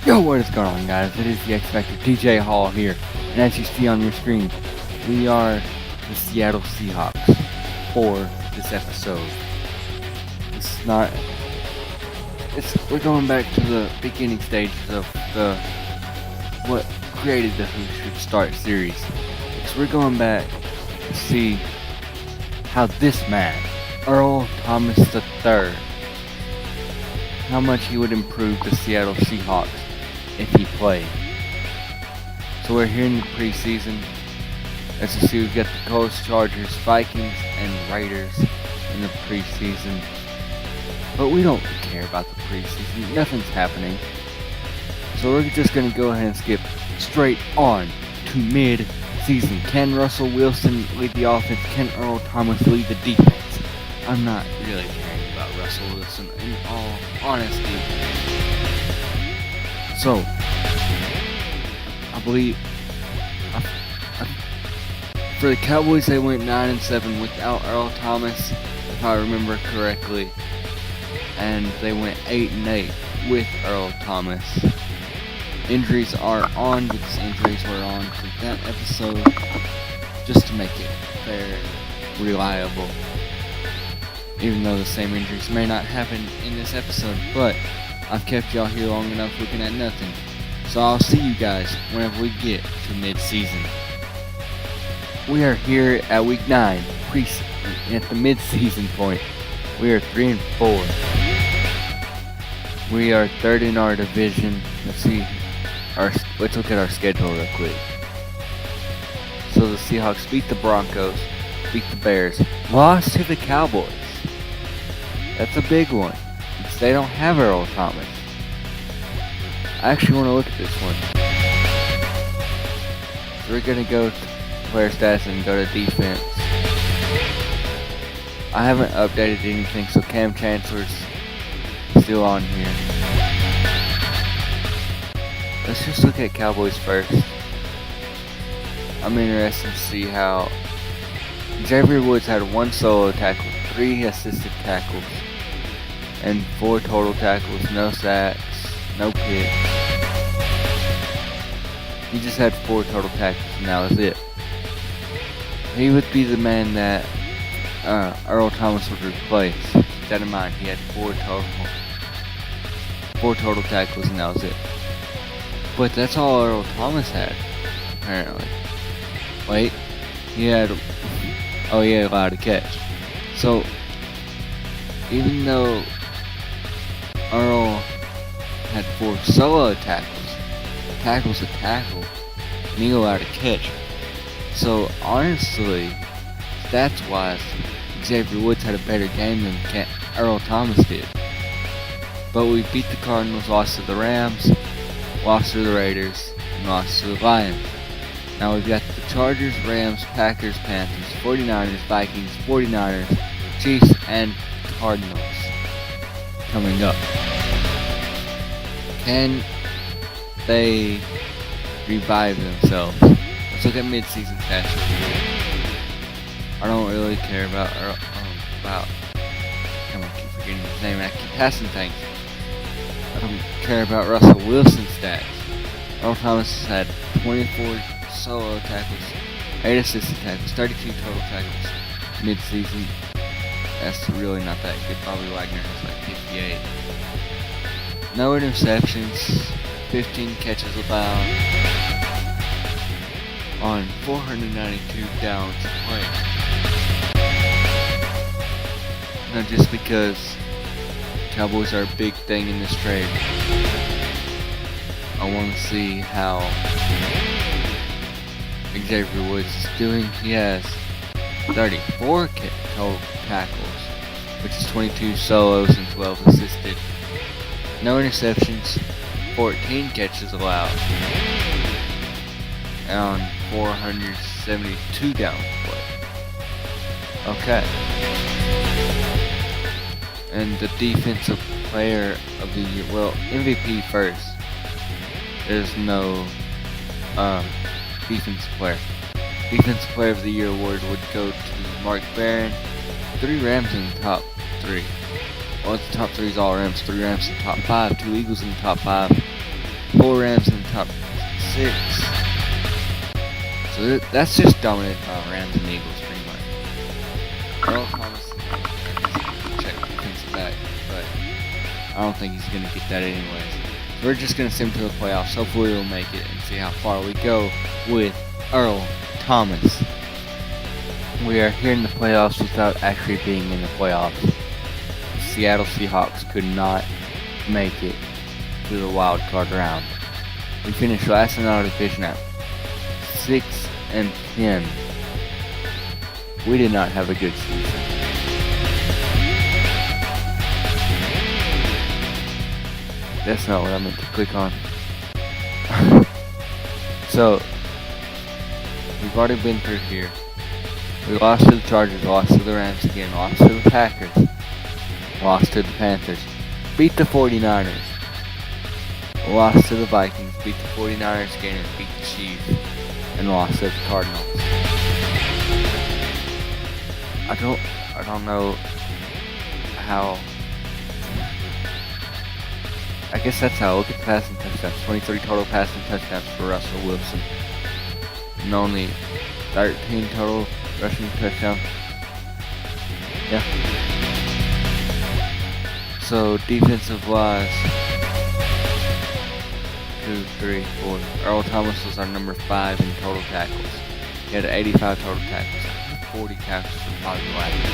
Yo, what is going on, guys? It is the X Factor DJ Hall here, and as you see on your screen, we are the Seattle Seahawks for this episode. We're going back to the beginning stages of what created the Who Should Start series. So we're going back to see how this man, Earl Thomas III, how much he would improve the Seattle Seahawks if he played. So we're here in the preseason. As you see, we've got the Colts, Chargers, Vikings, and Raiders in the preseason. But we don't care about the preseason. Nothing's happening. So we're just going to go ahead and skip straight on to mid-season. Can Russell Wilson lead the offense? Can Earl Thomas lead the defense? I'm not really caring about Russell Wilson in all honesty. So, I believe for the Cowboys they went 9-7 without Earl Thomas, if I remember correctly, and they went 8-8 with Earl Thomas. Injuries are on because injuries were on for that episode, just to make it fair, reliable. Even though the same injuries may not happen in this episode, but I've kept y'all here long enough looking at nothing. So I'll see you guys whenever we get to mid-season. We are here at week 9, at the mid-season point. We are 3-4. We are third in our division. Let's look at our schedule real quick. So the Seahawks beat the Broncos, beat the Bears, lost to the Cowboys. That's a big one, because they don't have Earl Thomas. I actually want to look at this one. So we're going to go to player stats and go to defense. I haven't updated anything, so Cam Chancellor's still on here. Let's just look at Cowboys first. I'm interested to see how Xavier Woods had 1 solo tackle, 3 assisted tackles, and 4 total tackles, no sacks, no picks. He just had 4 total tackles, and that was it. He would be the man that Earl Thomas would replace. Keep that in mind. He had 4 total tackles, and that was it. But that's all Earl Thomas had, apparently. Wait, he had allowed to catch. So, even though Earl had 4 solo tackle's a tackle, and he allowed to catch. So honestly, stats-wise, Xavier Woods had a better game than Earl Thomas did. But we beat the Cardinals, lost to the Rams, lost to the Raiders, and lost to the Lions. Now we've got the Chargers, Rams, Packers, Panthers, 49ers, Vikings, 49ers, Chiefs, and Cardinals coming up. Can they revive themselves? Let's look at mid-season stats. I don't really care about I keep forgetting his name and I keep passing things. I don't care about Russell Wilson's stats. Earl Thomas has had 24 solo tackles, 8 assisted tackles, 32 total tackles mid-season. That's really not that good. Bobby Wagner has like 58. No interceptions, 15 catches allowed on 492 downs played. Not just because Cowboys are a big thing in this trade. I want to see how Xavier Woods is doing. He has 34 total tackles, which is 22 solos and 12 assisted. No interceptions, 14 catches allowed, on 472 downs played. Okay. And the defensive player of the year, well, MVP first. There's no defensive player. Defensive player of the year award would go to Mark Barron. 3 Rams in the top 3. Well, the top 3 is all Rams. 3 Rams in the top 5. 2 Eagles in the top 5. 4 Rams in the top 6. So that's just dominated by Rams and Eagles pretty much. Earl Thomas check defensive back, but I don't think he's going to get that anyways. So we're just going to send him to the playoffs. Hopefully we'll make it and see how far we go with Earl Thomas. We are here in the playoffs without actually being in the playoffs. The Seattle Seahawks could not make it to the wild card round. We finished last in our division at 6-10. We did not have a good season. That's not what I meant to click on. So, we've already been through here. We lost to the Chargers, lost to the Rams again, lost to the Packers, lost to the Panthers, beat the 49ers, lost to the Vikings, beat the 49ers again, and beat the Chiefs, and lost to the Cardinals. I don't know how. I guess that's how. Look at the passing touchdowns. 23 total passing touchdowns for Russell Wilson, and only 13 total rushing touchdowns. Yeah. So defensive wise, 2, 3, 4. Earl Thomas was our number 5 in total tackles. He had 85 total tackles, 40 tackles for Bobby Wagner.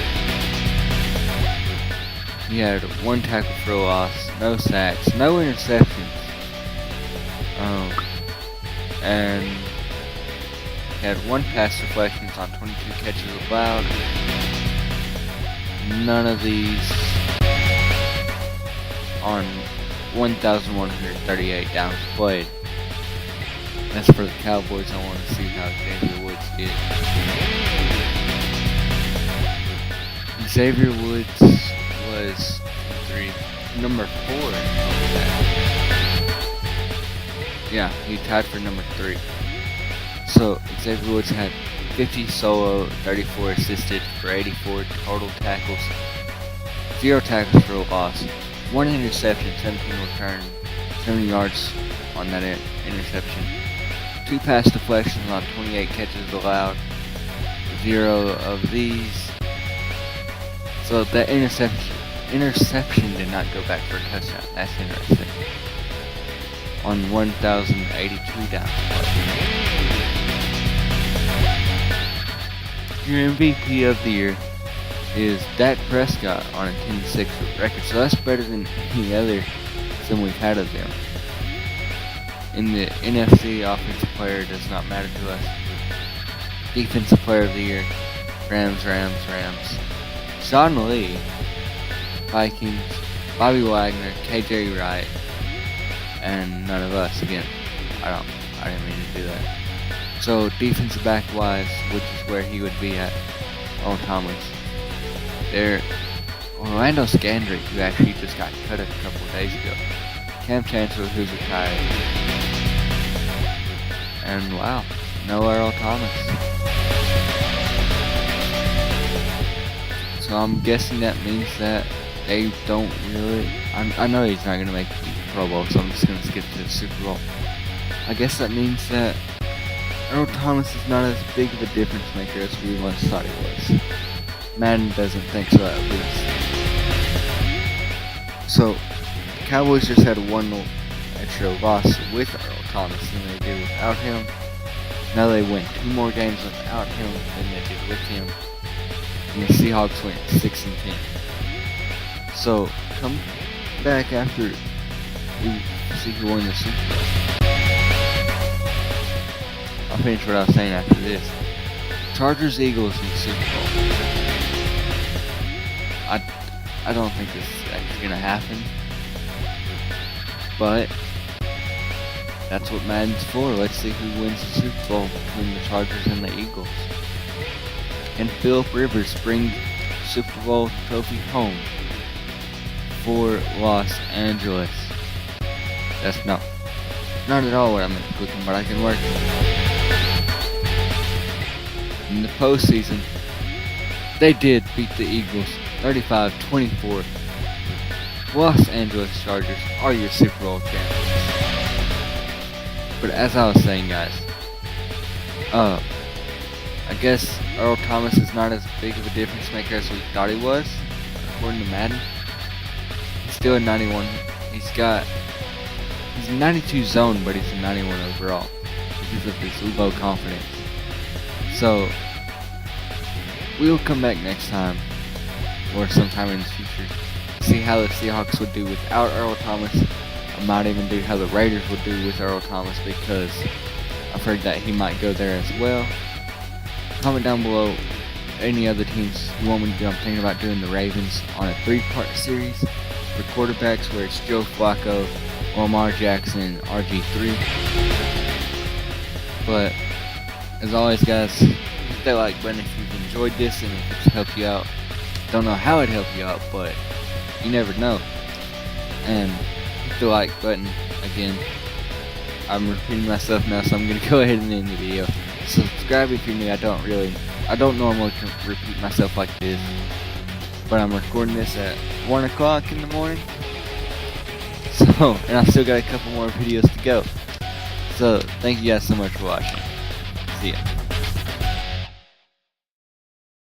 He had 1 tackle for a loss, no sacks, no interceptions. And he had 1 pass deflections on 22 catches allowed. None of these on 1,138 downs played. That's for the Cowboys. I want to see how Xavier Woods did. Xavier Woods was number 4 in total tackles. Yeah, he tied for number 3. So Xavier Woods had 50 solo, 34 assisted for 84 total tackles, 0 tackles for a loss, 1 interception, 17 return, 70 yards on that interception, 2 pass deflections on 28 catches allowed, 0 of these. So that interception did not go back for a touchdown. That's interesting. On 1,082 downs. Your MVP of the year is Dak Prescott on a 10-6 record, so that's better than any other sim we've had of them. In the NFC, offensive player does not matter to us. Defensive player of the year, Rams. Sean Lee, Vikings, Bobby Wagner, KJ Wright, and none of us. Again, I didn't mean to do that. So defensive back wise, which is where he would be at, Earl Thomas. There, Orlando Scandrick, who actually just got cut a couple of days ago. Cam Chancellor, who's retired. And wow, no Earl Thomas. So I'm guessing that means that they don't really. I know he's not going to make the Pro Bowl, so I'm just going to skip to the Super Bowl. I guess that means that Earl Thomas is not as big of a difference maker as we once thought he was. Madden doesn't think so, at least. So, the Cowboys just had 1 extra loss with Earl Thomas than they did without him. Now they win 2 more games without him than they did with him. And the Seahawks went 6-10. So, come back after we see who won the Super Bowl. I'll finish what I was saying after this. Chargers Eagles in the Super Bowl. I don't think this is actually gonna happen. But that's what Madden's for. Let's see who wins the Super Bowl between the Chargers and the Eagles. Can Philip Rivers bring Super Bowl trophy home for Los Angeles? That's not at all what I meant to click on, but I can work it. In the postseason, they did beat the Eagles 35-24. Los Angeles Chargers are your Super Bowl champions. But as I was saying, guys, I guess Earl Thomas is not as big of a difference maker as we thought he was, according to Madden. He's still a 91. He's a 92 zone, but he's a 91 overall because of his low confidence. So we'll come back next time or sometime in the future, see how the Seahawks would do without Earl Thomas. I might even do how the Raiders would do with Earl Thomas, because I've heard that he might go there as well. Comment down below any other teams you want me to do. I'm thinking about doing the Ravens on a 3-part series for quarterbacks, where it's Joe Flacco, Lamar Jackson, and RG3. But as always, guys, hit that like button if you've enjoyed this and if it's helped you out. Don't know how it helped you out, but you never know. And hit the like button again. I'm repeating myself now, so I'm gonna go ahead and end the video. Subscribe if you're new. I don't normally repeat myself like this, but I'm recording this at 1 o'clock in the morning. So, and I still got a couple more videos to go. So, thank you guys so much for watching. See ya.